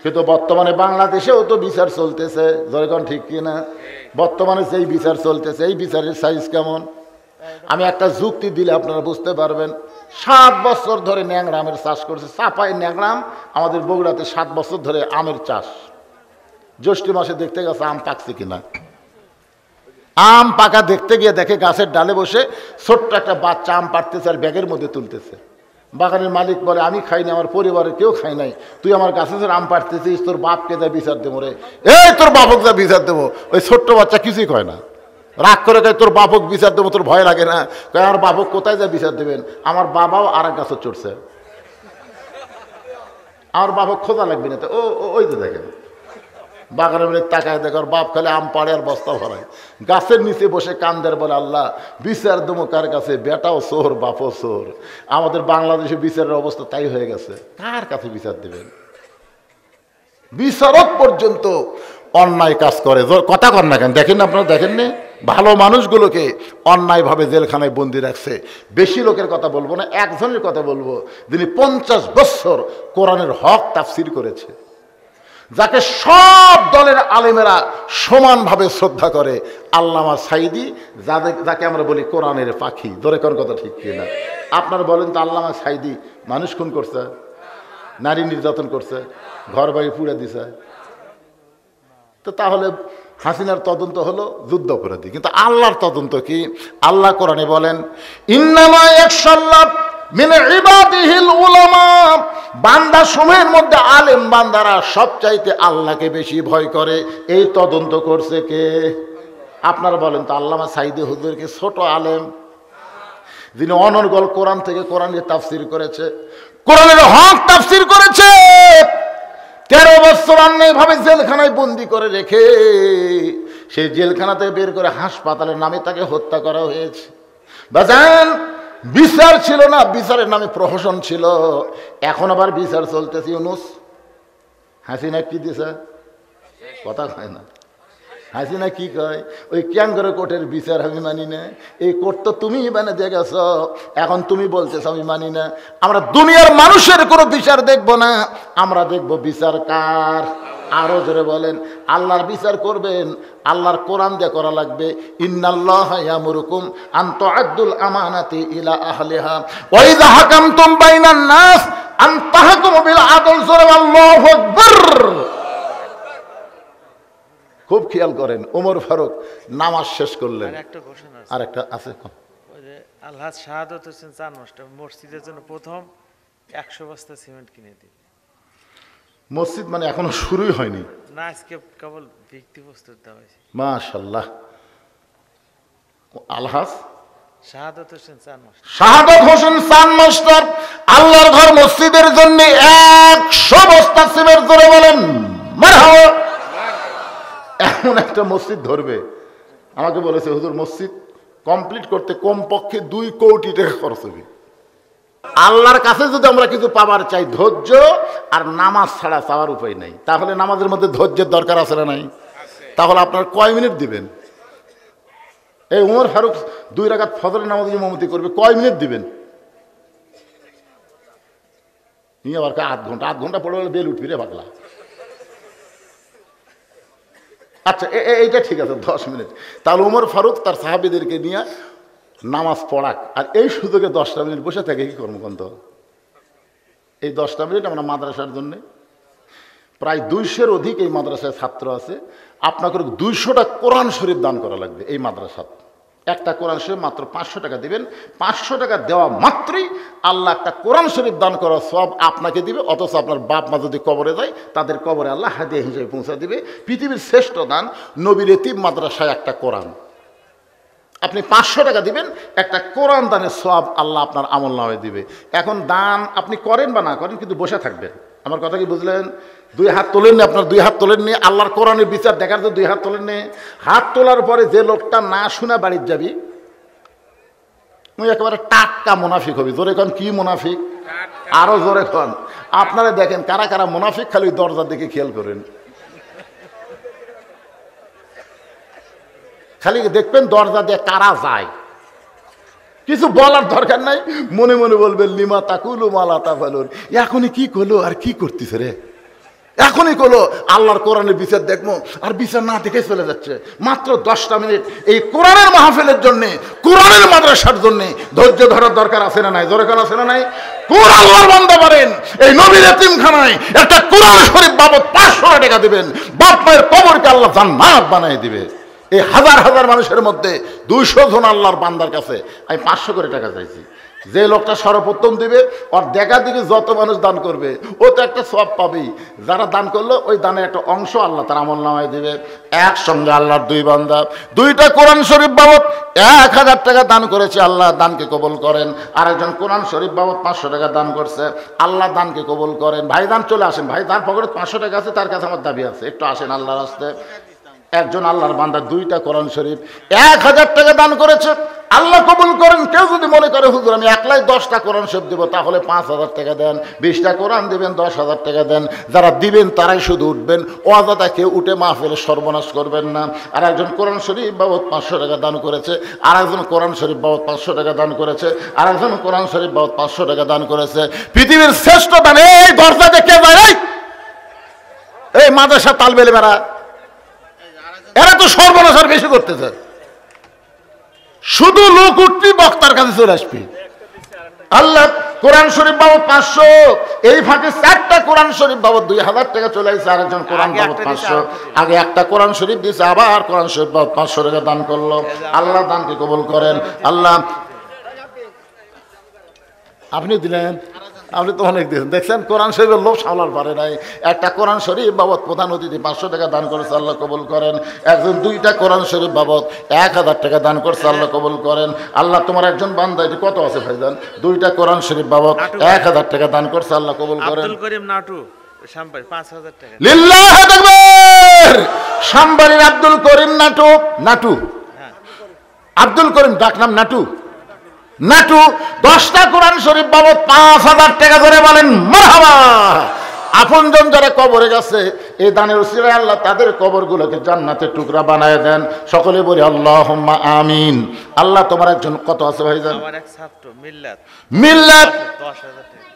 কিন্তু বর্তমানে বাংলাদেশেও তো বিচার চলতেছে, যখন ঠিক কিনা? বর্তমানে সেই বিচার চলতেছে, এই বিচারের সাইজ কেমন? আমি একটা যুক্তি দিলে আপনারা বুঝতে পারবেন। 7 বছর ধরে ন্যাংরা আমের চাষ করছে চাপাই ন্যাংরাম। আমাদের বগুড়াতে 7 বছর ধরে আমের চাষ। জ্যৈষ্ঠ মাসে দেখতে গেছে আম পাকছে কিনা। আম পাকা দেখতে গিয়ে দেখে গাছের ডালে বসে ছোট্ট একটা বাচ্চা আম পাড়তেছে আর ব্যাগের মধ্যে তুলতেছে। বাগানের মালিক বলে, আমি খাইনি, আমার পরিবারের কেউ খাই নাই, তুই আমার গাছে আম পাড়তেছিস, তোর বাপকে যা বিচার দেবো রে। এই তোর বাপক যা বিচার দেবো। ওই ছোট্ট বাচ্চা কিছুই কয় না, রাগ করে কয় তোর বাপক বিচার দেবো, তোর ভয় লাগে না? কয় আমার বাপক কোথায় যা বিচার দেবেন, আমার বাবাও আর এক গাছে চড়ছে, আমার বাপক খোঁজা লাগবে না। তো ওই তো দেখেন বাগানের মধ্যে তাকায় দেখো বাপ খালি আম পাড়ে আর বস্তা ভরায়, গাছের নিচে বসে কান্দের বলে, আল্লাহ বিচার দেবো কার কাছে? বেটাও চোর, বাপও চোর। আমাদের বাংলাদেশে বিচারের অবস্থা তাই হয়ে গেছে। কার কাছে বিচার দেবেন? বিচারক পর্যন্ত অন্যায় কাজ করে। কথা কর না কেন? দেখেন না আপনারা, দেখেননি ভালো মানুষগুলোকে অন্যায়ভাবে জেলখানায় বন্দি রাখছে। বেশি লোকের কথা বলবো না, একজনের কথা বলবো, যিনি 50 বছর কোরআনের হক তাফসির করেছে, যাকে সব দলের আলেমেরা সমানভাবে শ্রদ্ধা করে, আল্লামা সাইদি, যাকে আমরা বলি কোরআনের পাখি। ধরে কোন কথা ঠিক কিনা? আপনারা বলেন তো, আল্লামা সাইদি মানুষ খুন করছে, নারী নির্যাতন করছে, ঘর বাড়ি পুড়ে দিছে, তো তাহলে হাসিনার তদন্ত হলো যুদ্ধ অপরাধী, কিন্তু আল্লাহর তদন্ত কি? আল্লাহ কোরআনে বলেন, ইন্নামা ইয়াখশাল্লাহ মিন ইবাদিহিল উলামা, বান্দা সমূহের মধ্যে আলেম বান্দারা সবচাইতে আল্লাহকে বেশি ভয় করে। এই তদন্ত করছে কে? আপনারা বলেন তো, আল্লামা সাইদি হুজুরকে ছোট আলেম, যিনি অনর্গল কোরআন থেকে কোরআনের তাফসির করেছে, কোরআনের হক তাফসির করেছে, 13 বছর অন্যায়ভাবে জেলখানায় বন্দি করে রেখে সেই জেলখানাতে বের করে হাসপাতালের নামে তাকে হত্যা করা হয়েছে। বাজান, বিচার ছিল না, বিচারের নামে প্রহসন ছিল। এখন আবার বিচার চলতেছে। ইউনূস হাসিনা কি দিছে? কথা কয় না। হাসিনা কি কয়? ওই ক্যাঙ্গারু কোর্টের বিচার আমি মানি না। এই কোর্ট তো তুমি বানিয়ে দিয়ে গেছ, এখন তুমি বলতেছ আমি মানি না। আমরা দুনিয়ার মানুষের কোনো বিচার দেখব না, আমরা দেখব বিচার কার। আরো জোরে বলেন, আল্লাহর বিচার করবেন, আল্লাহর কোরআন দিয়ে করা লাগবে। ইন্নাল্লাহা ইয়ামুরুকুম আন তুআদ্দুল আমানাতি ইলা আহলিহা ওয়া ইযা হাকামতুম বাইনান নাস আন তাহকুমু বিল আদল। জোরে আল্লাহু আকবার। খুব খেয়াল করেন, ওমর ফারুক নামাজ শেষ করলেন। আর একটা আছে, আলহাজ শাহাদত হোসেন চান মাস্টার মসজিদের জন্য প্রথম 100 বস্তা সিমেন্ট কিনে দিন। মসজিদ মানে এখনো শুরুই হয়নি না, আজকে কেবল ভিত্তি প্রস্তুত দেওয়া হয়েছে। মাশাআল্লাহ। আলহাজ শাহাদত হোসেন চান মাস্টার, শাহাদত হোসেন চান মাস্টার আল্লাহর ঘর মসজিদের জন্য 100 বস্তা সিমেন্ট করে বলেন মারহাবা। এমন একটা মসজিদ ধরবে, আমাকে বলেছে হুজুর মসজিদ কমপ্লিট করতে কমপক্ষে 2 কোটি টাকা খরচ হবে। আল্লাহর কাছে যদি আমরা কিছু পাবার চাই, ধৈর্য আর নামাজ ছাড়া চাওয়ার উপায় নাই। তাহলে নামাজের মধ্যে ধৈর্যের দরকার আছে না নাই? তাহলে আপনার কয় মিনিট দিবেন? এই ওমর ফারুক 2 রাকাত ফজরের নামাজে ইমামতি করবে, কয় মিনিট দিবেন? নিয়ে আবার 8 ঘন্টা, 8 ঘন্টা পড়ে বেল উঠবি রে পাগলা। আচ্ছা এইটা ঠিক আছে 10 মিনিট। তাহলে ওমর ফারুক তার সাহাবীদেরকে নিয়ে নামাজ পড়াক, আর এই সুযোগে 10টা মিনিট বসে থাকে কি কর্মকাণ্ড। এই 10টা মিনিট আমরা মাদ্রাসার জন্য, প্রায় 200-এর অধিক এই মাদ্রাসায় ছাত্র আছে, আপনাকে 200টা কোরআন শরীফ দান করা লাগবে এই মাদ্রাসাত। একটা কোরআন শরীফ মাত্র 500 টাকা দিবেন। 500 টাকা দেওয়া মাত্রই আল্লাহ একটা কোরআন শরীফ দান করার সব আপনাকে দিবে। অথচ আপনার বাপ মা যদি কবরে যায়, তাদের কবরে আল্লাহ হাদিয়া হিসেবে পৌঁছে দিবে। পৃথিবীর শ্রেষ্ঠ দান নবীর এতিম মাদ্রাসায় একটা কোরআন। আপনি 500 টাকা দিবেন, একটা কোরআন দানের সওয়াব আল্লাহ আপনার আমলনামায় দিবে। এখন দান আপনি করেন বা না করেন, কিন্তু বসে থাকবেন। আমার কথা কি বুঝলেন? 2 হাত তোলেননি, আপনার 2 হাত তোলেননি, আল্লাহর কোরআনের বিচার দেখার তো 2 হাত তোলেননি। হাত তোলার পরে যে লোকটা না শুনে বাড়ির যাবি, তুই একেবারে টাটকা মুনাফিক হবি। জোরে কন, কি মুনাফিক? আরো জোরে কন। আপনারা দেখেন কারা কারা মুনাফিক, খালি দরজার দিকে খেয়াল করেন, খালি দেখবেন দরজা দিয়ে কারা যায়। কিছু বলার দরকার নাই, মনে মনে বলবেন লিমা তাকুলু মালা তাফালুন, এখনই কি করলো আর কি করতেছে রে। এখনই করলো আল্লাহর কোরআনের বিচার দেখবো, আর বিচার না দেখে চলে যাচ্ছে। মাত্র 10টা মিনিট এই কোরআনের মাহফিলের জন্য, কোরআনের মাদ্রাসার জন্য ধৈর্য ধরার দরকার আছে না নাই? দরকার আছে না নাই? কোরআন আল্লাহর বান্দা পারেন এই নবীর এতিমখানায় একটা কোরআন শরীফ বাবদ 500 টাকা দিবেন, বাপ মায়ের কবরকে আল্লাহ জান্নাত বানিয়ে দিবে। এই হাজার হাজার মানুষের মধ্যে 200 জন আল্লাহর বান্দার কাছে আমি 500 করে টাকা চাইছি। যে লোকটা সর্বপ্রথম দিবে ওর দেখা দিকে যত মানুষ দান করবে ও তো একটা সওয়াব পাবেই। যারা দান করলো ওই দানের একটা অংশ আল্লাহ তার আমলনামায় দিবে। একসঙ্গে আল্লাহর 2 বান্দা 2টা কোরআন শরীফ বাবদ 1000 টাকা দান করেছে, আল্লাহ দানকে কবুল করেন। আরেকজন কোরআন শরীফ বাবদ 500 টাকা দান করছে, আল্লাহ দানকে কবুল করেন। ভাই দান চলে আসেন, ভাই দান পকেটে 500 টাকা আছে, তার কাছে আমার দাবি আছে, একটু আসেন আল্লাহর রাস্তায়। একজন আল্লাহর বান্দা 2টা কোরআন শরীফ 1000 টাকা দান করেছে, আল্লাহ কবুল করেন। কেউ যদি মনে করে হুজুর আমি একলাই 10টা কোরআন শরীফ দেবো, তাহলে 5000 টাকা দেন, 20টা কোরআন দিবেন 10,000 টাকা দেন। যারা দিবেন তারাই শুধু উঠবেন, অযথা কেউ উঠে মাহফিলে সর্বনাশ করবেন না। আর একজন কোরআন শরীফ বাবদ 500 টাকা দান করেছে, আর একজন কোরআন শরীফ বাবদ 500 টাকা দান করেছে, আর একজন কোরআন শরীফ বাবদ 500 টাকা দান করেছে। পৃথিবীর শ্রেষ্ঠ দান এই দরজাতে কে যায়? এই মাদ্রাসা তালবেলে বেড়া, এরা তো সর্বনাশ আর বেশি করতেছে। শুধু লোক উঠবি, বক্তার কাছে চলে আসবি। আল্লাহ কোরআন শরীফ বাবদ 500, এই ফাঁকে 4টা কোরআন শরীফ বাবদ 2000 টাকা চলে আসছে। আরেকজন কোরআন বাবদ 500, আগে একটা কোরআন শরীফ দিয়েছে, আবার কোরআন শরীফ বাবদ 500 টাকা দান করলো। আল্লাহ দানকে কবুল করেন। আল্লাহ আপনি দিলেন, আপনি তো অনেক দিয়েছেন, দেখছেন কোরআন শরীফের লোভ সামলার পারে নাই। একটা কোরআন শরীফ বাবদ প্রধান অতিথি 500 টাকা দান করেছে, আল্লাহ কবুল করেন। একজন 2টা কোরআন শরীফ বাবদ 1000 টাকা দান করছে, আল্লাহ কবুল করেন। আল্লাহ তোমার একজন বান্দা, এটি কত আছে ভাইজান? 2টা কোরআন শরীফ বাবদ 1000 টাকা দান করছে, আল্লাহ কবুল করেন। আব্দুল করিম নাটু সাম্বাই 5000 টাকা। লিল্লাহি তাকবীর। সাম্বারির আব্দুল করিম নাটু, নাটু আব্দুল করিম, ডাক নাম নাটু। নাটু 10টা কোরআন শরীফ বাবদ 5000 টাকা করে বলেন মারহাবা। আপনজন যারা কবরে গেছে এই দানের উসিলায় আল্লাহ তাদের কবরগুলোকে জান্নাতের টুকরা বানায় দেন। সকলে বলি আল্লাহুম্মা আমিন। আল্লাহ তোমার একজন কত আছে ভাইজান? আমার এক ছাত্র মিল্লাত, মিল্লাত 10000 টাকা।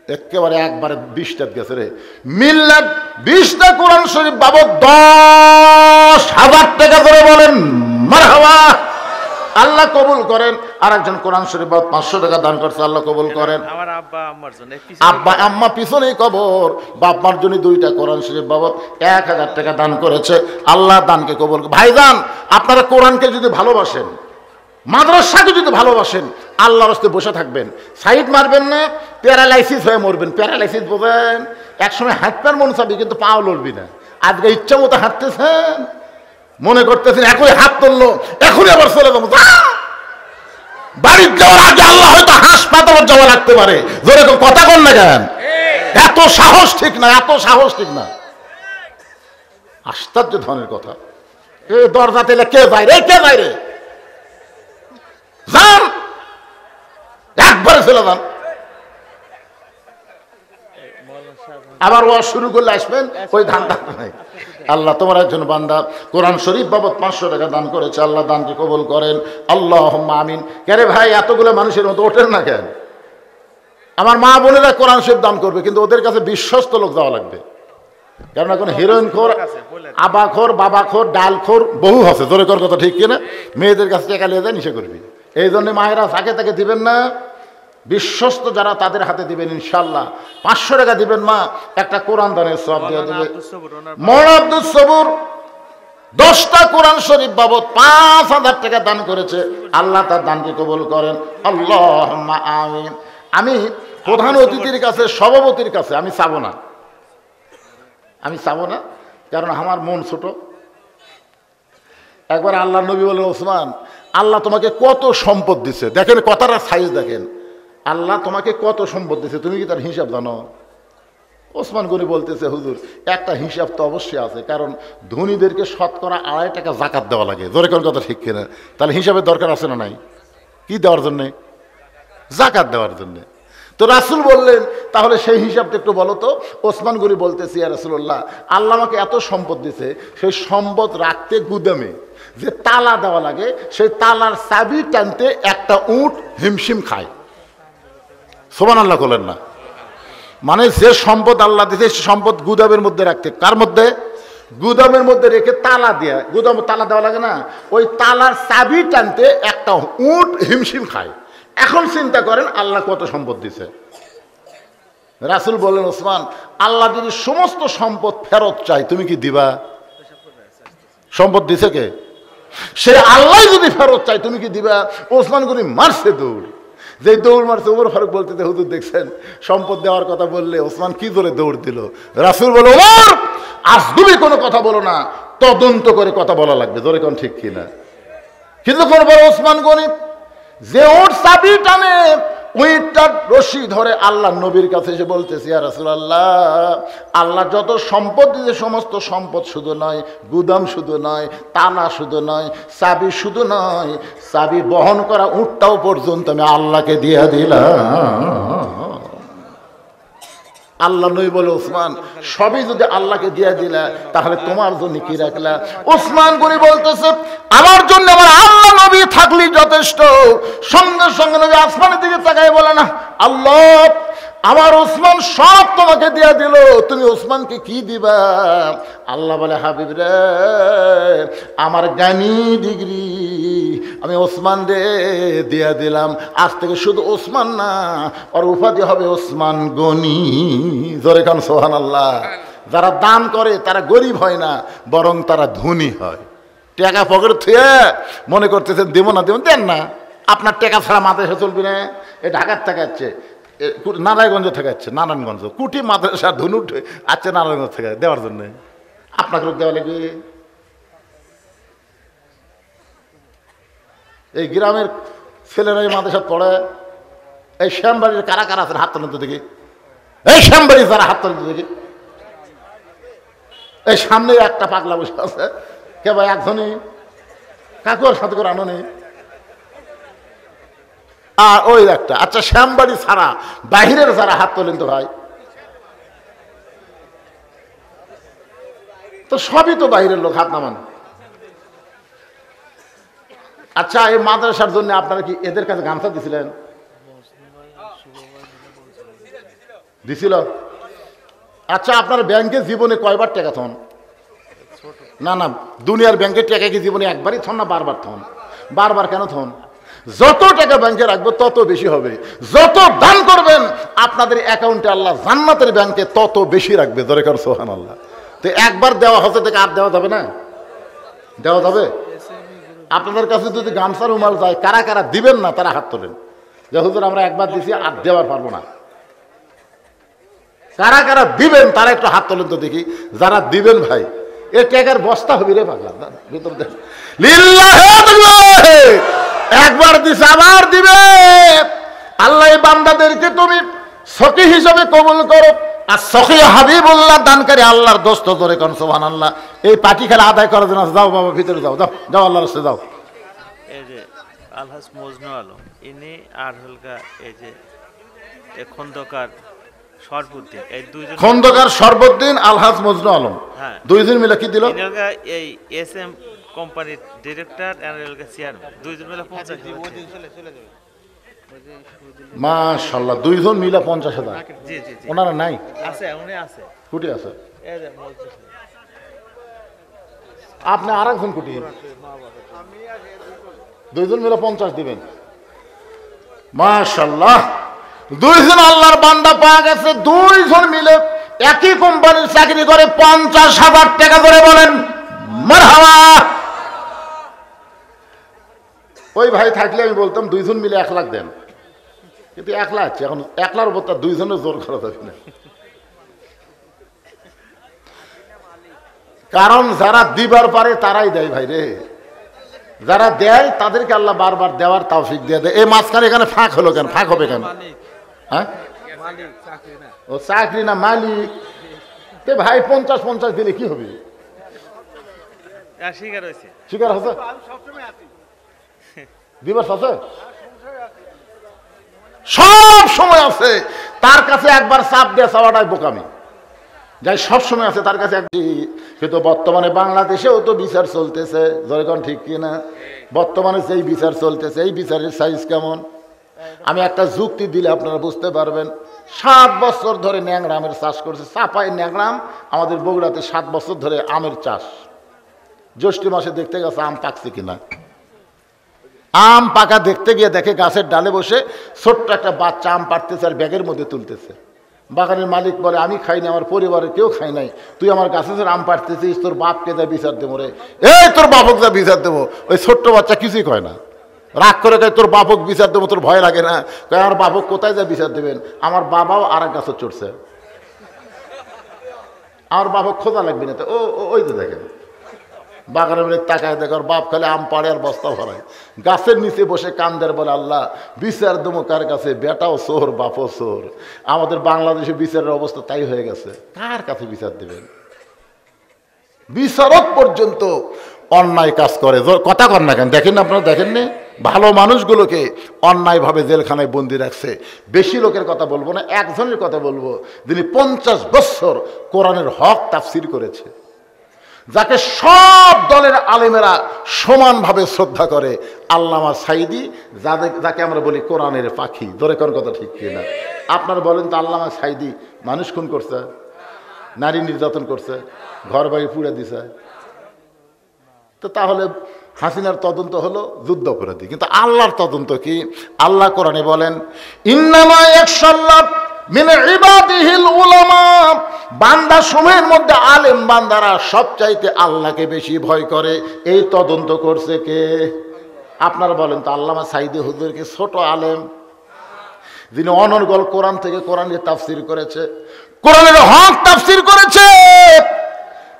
একেবারে একবারে 20টা গেছে রে। মিল্লাত 20টা কোরআন শরীফ বাবদ 10,000 টাকা করে বলেন মারহাবা। আল্লাহ কবুল করেন। আর একজন কোরআন শরীফ বাবদ 500 টাকা দান করছে, আল্লাহ কবুল করেন। আমার আব্বা আম্মার জন্য, আব্বা আম্মা পিছনেই কবর, বাপ্পার জন্য 2টা কোরআন শরীফ বাবদ 1000 টাকা দান করেছে, আল্লাহ দানকে কবুল। ভাইজান আপনারা কোরআনকে যদি ভালোবাসেন, মাদ্রাসাকে যদি ভালোবাসেন, আল্লাহর রাস্তায় বসে থাকবেন, সাইড মারবেন না, প্যারালাইসিস হয়ে মরবেন। প্যারালাইসিস বোঝেন? একসময় হাঁটবার মন চাবি কিন্তু পাও লড়বি না। আজকে ইচ্ছা মতো হাঁটতেছেন, মনে করতেছেন এখনই হাত তুললো, এখনই আবার চলে যাবো। বাড়ির যাওয়ার আগে আল্লাহ হয়তো হাসপাতালে যাওয়া লাগতে পারে। জোরে কথা কন না কেন? এত সাহস ঠিক না, এত সাহস ঠিক না। আশ্চর্য ধরনের কথা। এই দরজা তেলে কে যায় রে, কে যায় রে? যান, একবারে চলে যান। আবার ওয়াজ শুরু করলে আসবেন, ওই ধান নাই। আল্লাহ তোমার একজন বান্দা কোরআন শরীফ বাবদ 500 টাকা দান করেছে, আল্লাহ দানকে কবুল করেন। আল্লাহুম্মা আমিন। কেরে ভাই এতগুলো মানুষের মতো ওঠেন না কেন? আমার মা বোনেরা কোরআন শরীফ দান করবে, কিন্তু ওদের কাছে বিশ্বস্ত লোক যাওয়া লাগবে। কারণ এখন হিরোইন খোর, আবাখোর, বাবাখোর, ডালখোর বহু আছে। জোরে কর কথা ঠিক কিনা? মেয়েদের কাছে টাকা নিয়ে যায়, নিষে করবি। এই জন্য মায়েরা যাকে তাকে দিবেন না, বিশ্বস্ত যারা তাদের হাতে দিবেন। ইনশাল্লাহ 500 টাকা দিবেন মা, একটা কোরআন দানের সওয়াব দিয়ে দিবে। মওলানা আব্দুস সবুর 10টা কোরআন শরীফ বাবদ 5000 টাকা দান করেছে, আল্লাহ তার দানকে কবুল করেন। আল্লাহুম্মা আমিন। আমি প্রধান অতিথির কাছে, সভাপতির কাছে আমি চাবো না, আমি চাবো না, কারণ আমার মন ছোট। একবার আল্লাহ নবী বলেন, ওসমান আল্লাহ তোমাকে কত সম্পদ দিছে, দেখেন কথাটা সাইজ দেখেন। আল্লাহ তোমাকে কত সম্পদ দিছে, তুমি কি তার হিসাব জানো? ওসমান গনি বলতেছে, হুজুর একটা হিসাব তো অবশ্যই আছে, কারণ ধনীদেরকে শতকরা 2.5 টাকা জাকাত দেওয়া লাগে। জোরে কোন কথা ঠিক কিনা? তাহলে হিসাবের দরকার আছে না নাই? কি দেওয়ার জন্যে? জাকাত দেওয়ার জন্যে। তো রাসূল বললেন, তাহলে সেই হিসাবটা একটু বলো তো। ওসমান গনি বলতেছি, ইয়া রাসূলুল্লাহ, আল্লাহ আমাকে এত সম্পদ দিছে, সেই সম্পদ রাখতে গুদামে যে তালা দেওয়া লাগে, সেই তালার চাবি টানতে একটা উট হিমশিম খায়। সুবহানাল্লাহ বলেন না? মানে যে সম্পদ আল্লাহ দিয়েছে সে সম্পদ গুদামের মধ্যে রাখতে, কার মধ্যে? গুদামের মধ্যে রেখে তালা দেয়া, গুদাম তালা দেওয়া লাগে না, ওই তালার চাবি টানতে একটা উট হিমশিম খায়। এখন চিন্তা করেন আল্লাহ কত সম্পদ দিছে। রাসূল বলেন, ওসমান, আল্লাহ যদি সমস্ত সম্পদ ফেরত চাই তুমি কি দিবা? সম্পদ দিছে কে? সে আল্লাহ যদি ফেরত চাই তুমি কি দিবা? ওসমান গনি মারছে দৌড়, যে দৌড় মারছে ওমর ফারুক বলতে হুজুর দেখছেন সম্পদ দেওয়ার কথা বললে ওসমান কি জোরে দৌড় দিল। রাসূল বলে, ওমর আজ তুমি কোনো কথা বলো না, তদন্ত করে কথা বলা লাগবে, জোরে কোন ঠিক কিনা। কিন্তু কোন বড় ওসমান গনি যে ওর চাবি টানে ওইটার রশি ধরে আল্লাহ নবীর কাছে এসে বলতেছে, ইয়া রাসূলুল্লাহ, আল্লাহ যত সম্পদ দিয়েছে সমস্ত সম্পদ শুধু নয়, গুদাম শুধু নয়, তালা শুধু নয়, চাবি শুধু নয়, চাবি বহন করা উটটাও পর্যন্ত আমি আল্লাহকে দিয়ে দিলাম। আল্লাহ নবী বলে, ওসমান সবই যদি আল্লাহকে দিয়ে দিলা তাহলে তোমার জন্য কি রাখলা? ওসমান গনি বলতেছে, আমার জন্য আমার আল্লাহ নবী থাকলেই যথেষ্ট। সঙ্গে সঙ্গে নবী আসমানের দিকে তাকায় বলে, না আল্লাহ, আমার ওসমান সব তোমাকে দিয়ে দিল, তুমি ওসমানকে কি দিবা? আল্লাহ বলে, হাবিব রে, আমার জ্ঞানী ডিগ্রি আমি ওসমান রে দিয়ে দিলাম। আজ থেকে শুধু ওসমান না, আর উপাধি হবে ওসমান গনি। জোরে কান সুবহানাল্লাহ। যারা দান করে তারা গরিব হয় না, বরং তারা ধনী হয়। টাকা পকেট থুয়ে মনে করতেছেন দেব না, দেবেন, দেন না। আপনার টাকা ছাড়া মাদ্রাসা চলবে না। এ ঢাকার থেকে আসছে, নারায়ণগঞ্জ থেকে আসছে, নারায়ণগঞ্জ কুটি মাদ্রাসা ধনু আসছে নারায়ণগঞ্জ থেকে দেওয়ার জন্য। আপনাকে লোক দেওয়া লাগবে। এই গ্রামের ছেলেরা এই মাদ্রাসা পড়ে। এই শ্যামবাড়ির কারা কারা আছেন হাত তোলেন তো দেখি। এই শ্যামবাড়ি যারা হাত তোলেন তো দেখি। এই সামনে একটা পাগলা বসে আছে, কে ভাই? একজনই কাকুর সাথে করে আনো নেই। আর ওই একটা, আচ্ছা শ্যামবাড়ি ছাড়া বাহিরের যারা হাত তোলেন তো ভাই, তো সবই তো বাহিরের লোক, হাত নামান। আচ্ছা, এই মাদ্রাসার জন্য আপনারা কি এদের কাছে গামছা দিছিলেন? দিছিল? আচ্ছা, আপনার ব্যাংকে জীবনে কয়বার টাকা থন? না না, দুনিয়ার ব্যাংকের টাকা কি জীবনে একবারই থন না বারবার থন? বারবার কেন থন? যত টাকা ব্যাংকে রাখবো তত বেশি হবে। যত দান করবেন আপনাদের অ্যাকাউন্টে আল্লাহ জান্নাতের ব্যাংকে তত বেশি রাখবে। জোরে কার সুবহানাল্লাহ। তো একবার দেওয়া হচ্ছে থেকে আর দেওয়া যাবে না? দেওয়া যাবে? আপনাদের কাছে যদি গামছা রুমাল যায়, কারা কারা দিবেন না তারা হাত তোলেন, যে হুজুর আমরা একবার দিছি আর দেওয়ার পারবো না। কারা কারা দিবেন তারা একটু হাত তোলেন তো দেখি। যারা দিবেন ভাই, এ টাকার বস্তা হবে রে পাগলা, ভিতর দেখ। একবার দিছে আবার দিবে। আল্লাহ এই বান্দাদেরকে তুমি সখী হিসেবে কবুল করো। আর সখী হাবিবুল্লাহ দানকারী আল্লাহর দোস্ত, ধরে কোন সুবহানাল্লাহ। এই পাটি খেলা আদায় করার জন্য যাও বাবা, ভিতরে যাও, যাও যাও, আল্লাহর রাস্তায় যাও। এই যে আলহাজ মজনু আলম ইনি আর হলকা এই যে খন্দকার শরফুদ্দিন, এই দুইজন, খন্দকার শরফুদ্দিন, আলহাজ মজনু আলম, হ্যাঁ, দুইজন মিলে কি দিল? এই এসএম কোম্পানির ডিরেক্টর আর চেয়ারম্যান, দুইজন মিলে 50,000। মাশাআল্লাহ, দুইজন মিলে 50,000। জি জি জি, ওনারা নাই? আছে, উনি আছে, কুটি আছে। এই যে মসজিদ। আপনি আর একজন কুটি, দুইজন মিলে 50 দিবেন। মাশাআল্লাহ, দুইজন আল্লাহর বান্দা পাওয়া গেছে। দুইজন মিলে একই কোম্পানির চাকরি করে 50,000 টাকা করে বলেন মারহাবা। ওই ভাই থাকলে আমি বলতাম দুইজন মিলে 1 লাখ দেন, কিন্তু 1 লাখ আছে, এখন 1 লাখের উপর তার দুইজনের জোর করা যাবে না। কারণ যারা দিবার পারে তারাই দেয় ভাই রে। যারা দেয় তাদেরকে আল্লাহ বারবার দেওয়ার তৌফিক দিয়ে দেয়। এই মাঝখানে এখানে ফাঁক হলো কেন? ফাঁক হবে কেন? হ্যাঁ, ও চাকরি না মালিক। তে ভাই 50-50 দিলে কি হবে? স্বীকার হয়েছে, স্বীকার হচ্ছে দিবস আছে, সব সময় আছে। তার কাছে একবার চাপ দিয়ে চাওয়াটাই বোকামি। যাই সব সময় আছে তার কাছে। কিন্তু বর্তমানে বাংলাদেশেও তো বিচার চলতেছে, যখন ঠিক কিনা? বর্তমানে যেই বিচার চলতেছে, এই বিচারের সাইজ কেমন? আমি একটা যুক্তি দিলে আপনারা বুঝতে পারবেন। 7 বছর ধরে ন্যাংরা আমের চাষ করছে। চাপাই ন্যাংরাম আমাদের বগুড়াতে 7 বছর ধরে আমের চাষ। জ্যৈষ্ঠ মাসে দেখতে গেছে আম পাকছে কিনা। আম পাকা দেখতে গিয়ে দেখে গাছের ডালে বসে ছোট্ট একটা বাচ্চা আম পাড়তেছে আর ব্যাগের মধ্যে তুলতেছে। বাগানের মালিক বলে, আমি খাইনি, আমার পরিবারের কেউ খাই নাই, তুই আমার গাছে আম পাড়তেছিস, তোর বাপকে যা বিচার দেবো রে। এই তোর বাপক যা বিচার দেবো। ওই ছোট্ট বাচ্চা কিছুই কয় না, রাগ করে কয় তোর বাপক বিচার দেবো, তোর ভয় লাগে না? কয় আমার বাপক কোথায় যা বিচার দেবেন, আমার বাবাও আর এক গাছে চড়ছে, আমার বাপক খোঁজা লাগবে না। তো ওই তো দেখেন বাগানের মধ্যে তাকায় দেখো বাপ খালি আম পাড়ে আর বস্তা ভরায়, গাছের নিচে বসে কান্দের বলে, আল্লাহ বিচার দেবো কার কাছে? বেটাও চোর, বাপও চোর। আমাদের বাংলাদেশে বিচারের অবস্থা তাই হয়ে গেছে, কার কাছে বিচার দেবেন? বিচারক পর্যন্ত অন্যায় কাজ করে। কথা কর না কেন? দেখেন না আপনারা, দেখেননি ভালো মানুষগুলোকে অন্যায়ভাবে জেলখানায় বন্দি রাখছে। বেশি লোকের কথা বলবো না, একজনের কথা বলবো, যিনি 50 বছর কোরআনের হক তাফসীর করেছে, যাকে সব দলের আলেমেরা সমানভাবে শ্রদ্ধা করে, আল্লামা সাইদি, যাকে আমরা বলি কোরআনের পাখি। ধরে কোন কথা ঠিক কিনা? আপনারা বলেন তো, আল্লামা সাইদি মানুষ খুন করছে, নারী নির্যাতন করছে, ঘর বাড়ি পুড়ে দিছে, তো তাহলে হাসিনার তদন্ত হলো যুদ্ধ অপরাধী। কিন্তু আল্লাহর তদন্ত কি? আল্লাহ কোরআনে বলেন, ইন্নামা ইয়াখশাল্লাহ মিন ইবাদিহিল উলামা, বান্দা সময়ের মধ্যে আলেম বান্দারা সবচাইতে আল্লাহকে বেশি ভয় করে। এই তদন্ত করছে কে? আপনারা বলেন তো, আল্লামা সাইদি হুজুর কি ছোট আলেম, যিনি অনর্গল কোরআন থেকে কোরআনের তাফসীর করেছে, কোরআনের হক তাফসীর করেছে,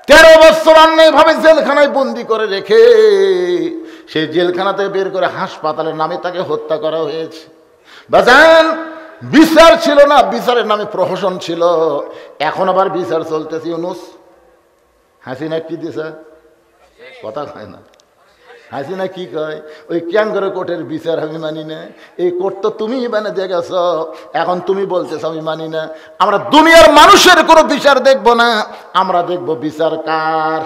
13 বছর অন্যায়ভাবে জেলখানায় বন্দি করে রেখে সেই জেলখানাতে বের করে হাসপাতালের নামে তাকে হত্যা করা হয়েছে। বাজান, বিচার ছিল না, বিচারের নামে প্রহসন ছিল। এখন আবার বিচার চলতেছে। ইউনূস হাসিনা কি দিছে? কথা কয় না। হাসিনা কি কয়? ওই ক্যাঙ্গরে কোর্টের বিচার আমি মানি না। এই কোর্ট তো তুমি বানিয়ে দিয়ে গেছ, এখন তুমি বলতেছ আমি মানি না। আমরা দুনিয়ার মানুষের কোনো বিচার দেখব না, আমরা দেখব বিচার কার।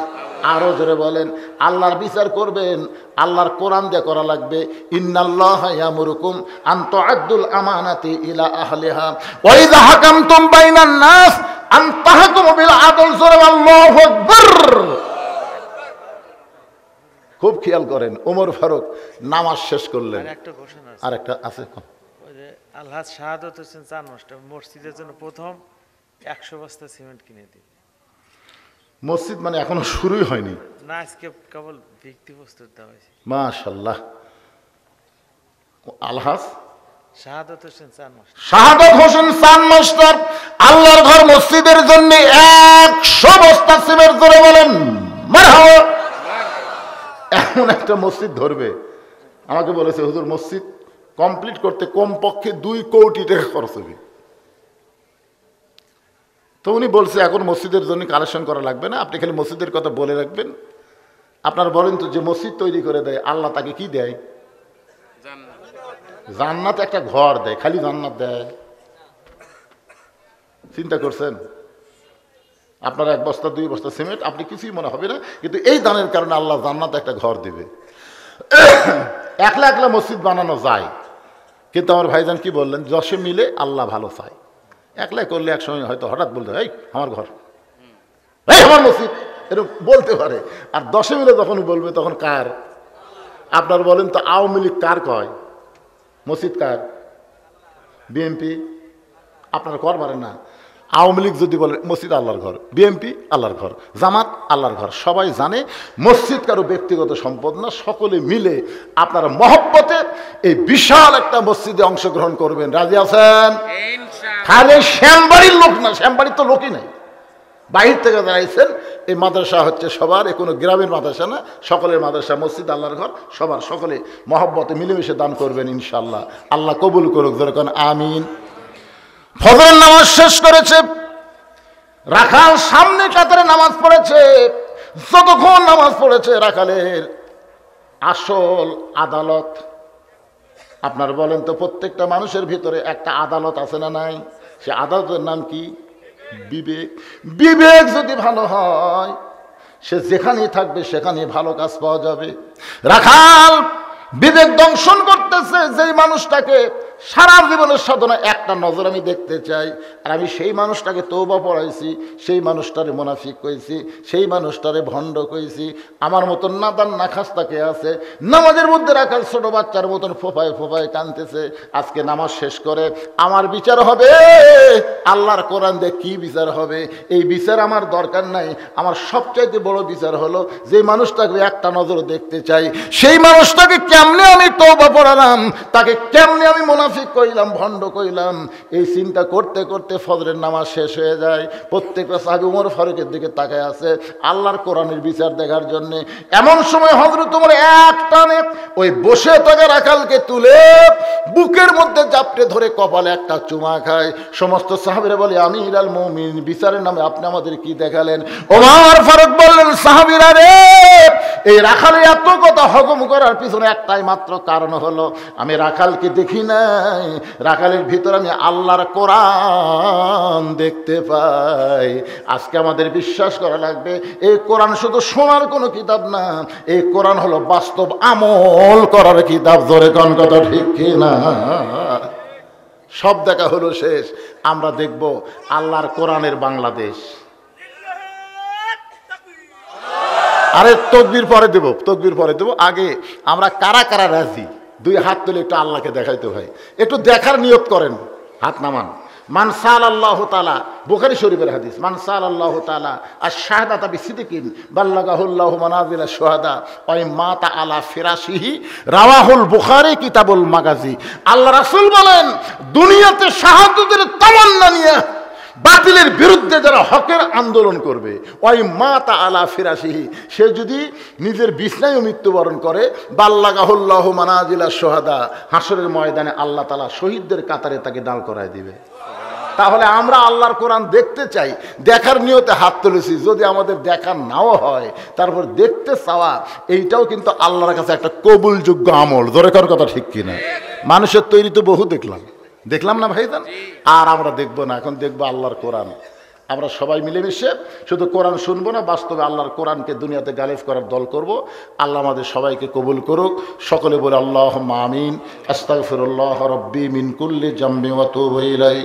আরো জোরে বলেন, আল্লাহর বিচার করবেন, আল্লাহর কোরআন দিয়ে করা লাগবে। ইন্নাল্লাহা ইয়ামুরুকুম আন তুআদ্দুল আমানাতি ইলা আহলিহা ওয়া ইযা হাকামতুম বাইনান নাস আন তাহকুমু বিল আদল। জোরে আল্লাহু আকবার। খুব খেয়াল করেন, ওমর ফারুক নামাজ শেষ করলেন। আর একটা আছে, আল্লাহ শাহাদত হোসেন চান মসজিদের জন্য প্রথম 100 বস্তা সিমেন্ট কিনে দিই। মসজিদ মানে এখনো শুরুই হয়নি না, আজকে কেবল ভিত্তি প্রস্তুত দেওয়া হয়েছে। মাশাআল্লাহ। আলহাজ শাহাদত হোসেন চান মাস্টার, শাহাদত হোসেন চান মাস্টার আল্লাহর ঘর মসজিদের জন্য 100 বস্তা সিমেন্ট। জোরে বলেন মারহাবা। এমন একটা মসজিদ ধরবে, আমাকে বলেছে হুজুর মসজিদ কমপ্লিট করতে কমপক্ষে 2 কোটি টাকা খরচ হবে। তো উনি বলছে এখন মসজিদের জন্য কালেকশন করা লাগবে না, আপনি খালি মসজিদের কথা বলে রাখবেন। আপনার বলেন তো, যে মসজিদ তৈরি করে দেয় আল্লাহ তাকে কি দেয়? জান্নাত। একটা ঘর দেয়, খালি জান্নাত দেয়? চিন্তা করছেন? আপনার 1 বস্তা 2 বস্তা সিমেন্ট আপনি কিছুই মনে হবে না, কিন্তু এই দানের কারণে আল্লাহ জান্নাতে একটা ঘর দিবে। একলা একলা মসজিদ বানানো যায়, কিন্তু আমার ভাইজান কি বললেন, 10 মিলে আল্লাহ ভালো চায়। একলাই করলে একসময় হয়তো হঠাৎ বলতে, এই আমার ঘর, এই আমার মসজিদ, এরকম বলতে পারে। আর 10 মিলে যখন বলবে তখন কার? আপনার বলেন তো, আওয়ামী লীগ কার কয়? মসজিদ কার? বিএনপি? আপনারা কর পারেন না। আওয়ামী লীগ যদি বলে মসজিদ আল্লাহর ঘর, বিএনপি আল্লাহর ঘর, জামাত আল্লাহর ঘর, সবাই জানে মসজিদ কারো ব্যক্তিগত সম্পদ না। সকলে মিলে আপনারা মহব্বতে এই বিশাল একটা মসজিদে অংশগ্রহণ করবেন। রাজি আছেন? খালি শ্যামবাড়ির লোক না, শ্যামবাড়ির তো লোকই নাই, বাহির থেকে দাঁড়াইছেন। এই মাদ্রাসা হচ্ছে সবার, এ কোনো গ্রামের মাদ্রাসা না, সকলের মাদ্রাসা, মসজিদ আল্লাহর ঘর, সবার সকলে মহব্বতে মিলেমিশে দান করবেন ইনশাআল্লাহ। আল্লাহ কবুল করুক, যেরকম আমিন। ফজরের নামাজ শেষ করেছে, রাখাল সামনে কাতারে নামাজ পড়েছে। যতক্ষণ নামাজ পড়েছে, রাখালের আসল আদালত, আপনার বলেন তো, প্রত্যেকটা মানুষের ভিতরে একটা আদালত আছে না নাই? সে আদালতের নাম কি? বিবেক। বিবেক যদি ভালো হয়, সে যেখানেই থাকবে সেখানেই ভালো কাজ পাওয়া যাবে। রাখাল বিবেক দংশন করতেছে যেই মানুষটাকে, সারা জীবনের সাধনা একটা নজর আমি দেখতে চাই। আর আমি সেই মানুষটাকে তওবা পড়াইছি, সেই মানুষটারে মুনাফিক কইছি, সেই মানুষটারে ভণ্ড কইছি। আমার মতন নাদান নাখাস্তাকে আছে নামাজের মধ্যে রাখার ছোট বাচ্চার মতন ফোফায় ফোফায় কাঁদতেছে। আজকে নামাজ শেষ করে আমার বিচার হবে, আল্লাহর কোরআন দিয়ে কি বিচার হবে? এই বিচার আমার দরকার নাই। আমার সবচাইতে বড় বিচার হলো যে মানুষটাকে একটা নজর দেখতে চাই, সেই মানুষটাকে কেমনে আমি তওবা পড়ালাম, তাকে কেমনে আমি মুনাফিক কইলাম, ভণ্ড কইলাম। এই চিন্তা করতে করতে ফজরের নামাজ শেষ হয়ে যায়। প্রত্যেকটা সাহাবী ওমর ফারুকের দিকে তাকায় আছে আল্লাহর কোরআনের বিচার দেখার জন্য। এমন সময় হযরত ওমর এক টানে ওই বসে থাকা রাখালকে তুলে বুকের মধ্যে জাপটে ধরে কপালে একটা চুমা খায়। সমস্ত সাহাবীরা বলে আমিরুল মুমিনিন, বিচারের নামে আপনি আমাদের কি দেখালেন? ওমর ফারুক বললেন, সাহাবীরা রে, এই রাখালে এত কথা হুকুম করার পিছনে একটাই মাত্র কারণ হলো আমি রাখালকে দেখি নাই, রাখালের ভিতর আমি আল্লাহর কোরআন দেখতে পাই। আজকে আমাদের বিশ্বাস করা লাগবে এই কোরআন শুধু শোনার কোনো কিতাব না, এই কোরআন হলো বাস্তব আমল করার কিতাব। জোরে কোন কথা ঠিক কি না? সব দেখা হলো শেষ, আমরা দেখব আল্লাহর কোরআনের বাংলাদেশ। আরে তকবীর পরে দেব, তকবীর পরে দেব। আগে আমরা কারা কারা রাজি, দুই হাত তুলে একটু আল্লাহকে দেখাইতে ভাই, একটু দেখার নিয়ত করেন, হাত নামান। মান সাল্লাল্লাহু তাআলা, বুখারী শরীফের হাদিস, মান সাল্লাল্লাহু তাআলা আশ-শাহাদাতা বিসিদকিন বাল্লাগাহুল্লাহু মানাজিলা শুহাদা ওয়া মাতা আলা ফিরাশিহি, রাওয়াহুল বুখারী কিতাবুল মাগাজি। আল্লাহ রাসূল বলেন, দুনিয়াতে শাহাদাতের তামান্না নিয়ে বাতিলের বিরুদ্ধে যারা হকের আন্দোলন করবে, ওই মাতা আলা ফিরাশিহি, সে যদি নিজের বিছনায় মৃত্যুবরণ করে, বাল্লাগাহুল্লাহু মানাজিলা শুহাদা, হাসরের ময়দানে আল্লাহ তাআলা শহীদদের কাতারে তাকে দাঁড় করায় দিবে। তাহলে আমরা আল্লাহর কোরআন দেখতে চাই, দেখার নিয়তে হাত তুলেছি। যদি আমাদের দেখা নাও হয়, তারপর দেখতে চাওয়া, এইটাও কিন্তু আল্লাহর কাছে একটা কবুলযোগ্য আমল। জোরে কর কথা ঠিক কিনা? মানুষের তৈরি তো বহু দেখলাম না ভাইজান? আর আমরা দেখবো না, এখন দেখবো আল্লাহর কোরআন। আমরা সবাই মিলেমিশে শুধু কোরআন শুনবো না, বাস্তবে আল্লাহর কোরআনকে দুনিয়াতে গালিব করার দল করব। আল্লাহ আমাদের সবাইকে কবুল করুক। সকলে বলে আল্লাহুম্মা আমিন। আস্তাগফিরুল্লাহ রাব্বি মিন কুল্লি জামবি ওয়া আতুবু ইলাইহি।